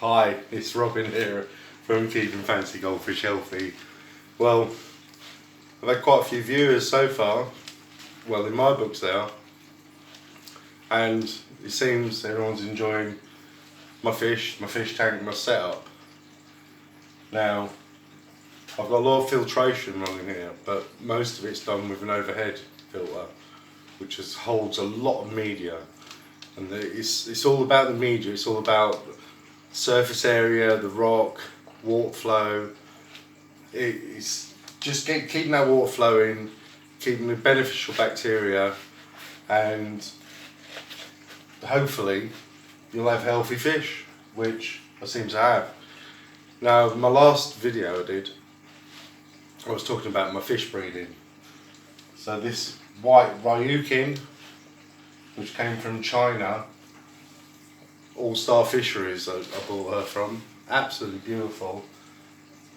Hi, it's Robin here from Keeping Fancy Goldfish Healthy. Well, I've had quite a few viewers so far, well in my books there, and it seems everyone's enjoying my fish tank, my setup. Now, I've got a lot of filtration running here, but most of it's done with an overhead filter, which holds a lot of media. And it's all about the media, it's all about surface area, the rock, water flow. It's just keeping that water flowing, keeping the beneficial bacteria, and hopefully you'll have healthy fish, which I seem to have. Now, my last video I did, I was talking about my fish breeding. So this white Ryukin, which came from China, All-Star Fisheries I bought her from, absolutely beautiful.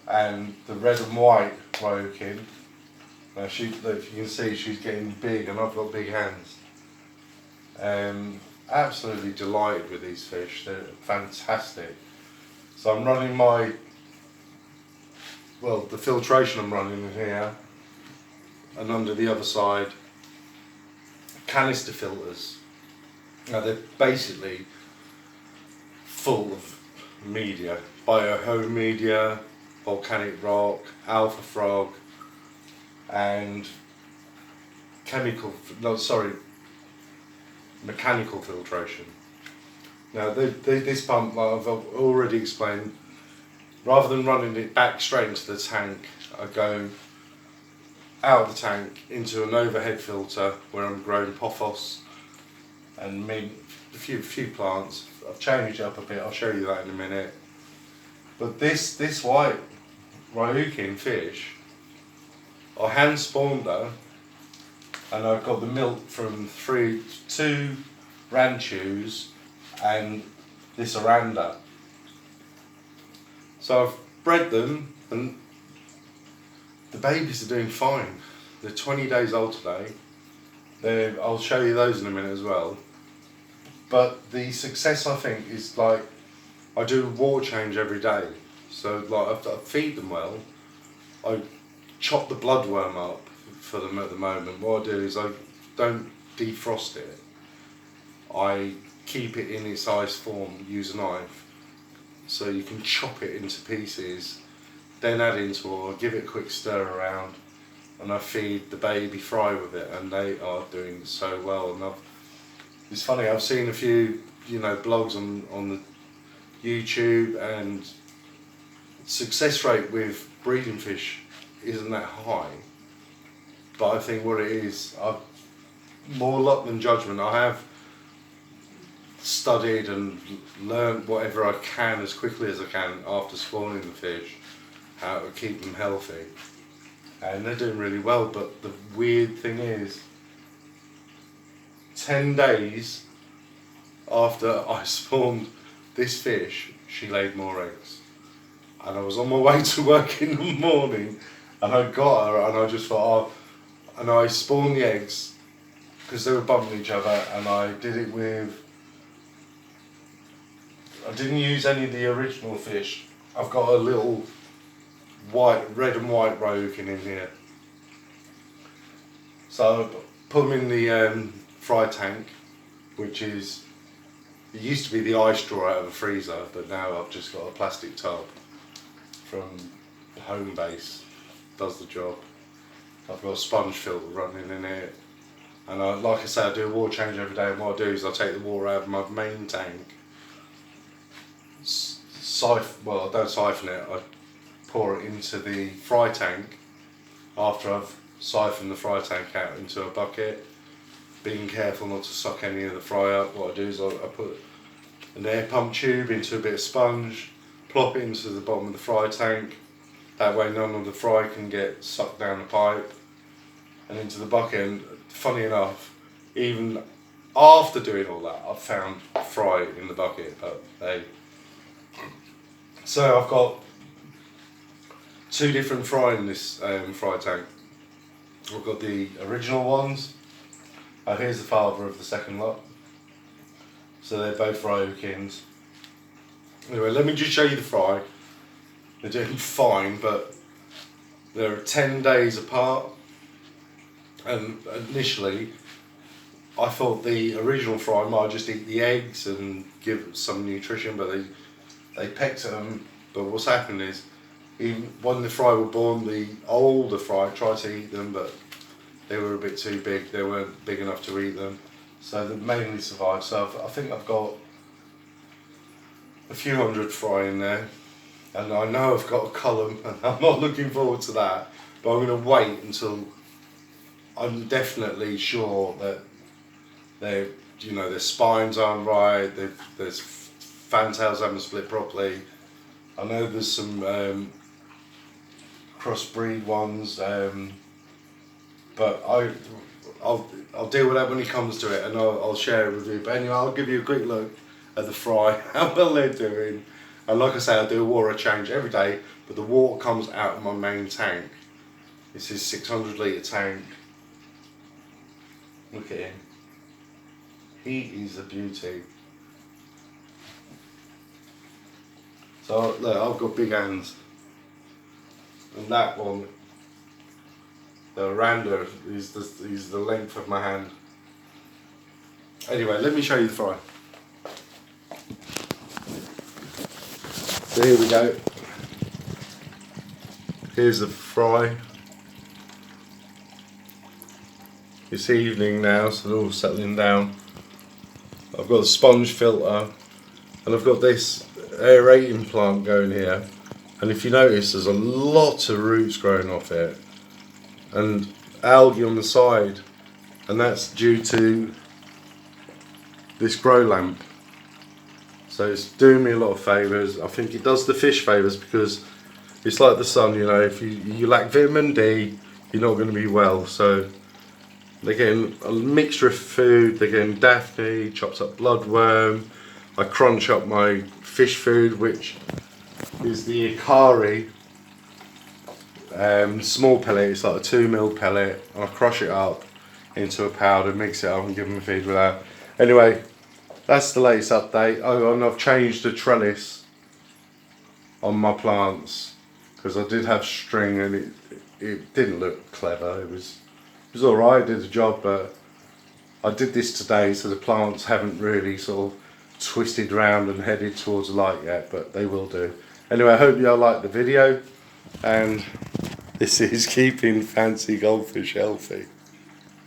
And the red and white Ryukin, now if you can see, she's getting big and I've got big hands. Absolutely delighted with these fish, they're fantastic. So I'm running the filtration I'm running in here, and under the other side, canister filters. Now they're basically full of media, biohome media, volcanic rock, alpha frog, and mechanical filtration. Now this pump, like I've already explained, rather than running it back straight into the tank, I go out of the tank into an overhead filter where I'm growing pothos and mint, a few plants. I've changed it up a bit, I'll show you that in a minute. But this white Ryukin fish, I hand spawned her, and I've got the milk from two ranchus and this Aranda. So I've bred them, and the babies are doing fine. They're 20 days old today. I'll show you those in a minute as well. But the success, I think, is like, I do a water change every day. So like I feed them well. I chop the bloodworm up for them at the moment. What I do is I don't defrost it. I keep it in its ice form, use a knife. So you can chop it into pieces, then add into oil, give it a quick stir around, and I feed the baby fry with it, and they are doing so well. And it's funny, I've seen a few blogs on the YouTube, and success rate with breeding fish isn't that high, but I think what it is, I've more luck than judgment. I have studied and learned whatever I can as quickly as I can after spawning the fish, how to keep them healthy, and they're doing really well. But the weird thing is, 10 days after I spawned this fish, she laid more eggs, and I was on my way to work in the morning, and I got her, and I just thought, and I spawned the eggs because they were bumping each other, and I did it with, I didn't use any of the original fish. I've got a little red and white Ryukin in here. So I put them in the fry tank, which it used to be the ice drawer out of a freezer, but now I've just got a plastic tub from home base, does the job. I've got a sponge filter running in it, and like I say, I do a water change every day, and what I do is I take the water out of my main tank, I don't siphon it, I pour it into the fry tank after I've siphoned the fry tank out into a bucket, being careful not to suck any of the fry up. What I do is I put an air pump tube into a bit of sponge, plop it into the bottom of the fry tank, that way none of the fry can get sucked down the pipe and into the bucket. And funny enough, even after doing all that, I've found fry in the bucket, but hey. So I've got two different fry in this fry tank. I've got the original ones. Here's the father of the second lot. So they're both Ryukins. Anyway, let me just show you the fry. They're doing fine, but they're 10 days apart. And initially, I thought the original fry might just eat the eggs and give some nutrition, but they pecked at them. But what's happened is, even when the fry were born, the older fry tried to eat them, but they were a bit too big. They weren't big enough to eat them, so they mainly survived. So I think I've got a few hundred fry in there, and I know I've got a column, and I'm not looking forward to that. But I'm going to wait until I'm definitely sure that their spines aren't right. There's fantails haven't split properly. I know there's some crossbreed ones, but I'll deal with that when it comes to it, and I'll share it with you. But anyway, I'll give you a quick look at the fry, how well they're doing. And like I say, I do a water change every day, but the water comes out of my main tank. This is 600 litre tank. Look at him. He is a beauty. So look, I've got big hands, and that one, the Randa, is the length of my hand. Anyway, let me show you the fry. So here we go. Here's the fry. It's evening now, so they're all settling down. I've got a sponge filter, and I've got this aerating plant going here. And if you notice, there's a lot of roots growing off it, and algae on the side, and that's due to this grow lamp. So it's doing me a lot of favours. I think it does the fish favours, because it's like the sun, you know, if you lack vitamin D, you're not going to be well. So they're getting a mixture of food. They're getting Daphne, chops up bloodworm. I crunch up my fish food, which is the Ikari small pellet. It's like a 2mm pellet. I crush it up into a powder, mix it up, and give them a feed with that. Anyway, that's the latest update. Oh, and I've changed the trellis on my plants, because I did have string and it didn't look clever. It was alright, did the job, but I did this today, so the plants haven't really sort of twisted round and headed towards the light yet, but they will do. Anyway, I hope you all liked the video, and this is keeping fancy goldfish healthy.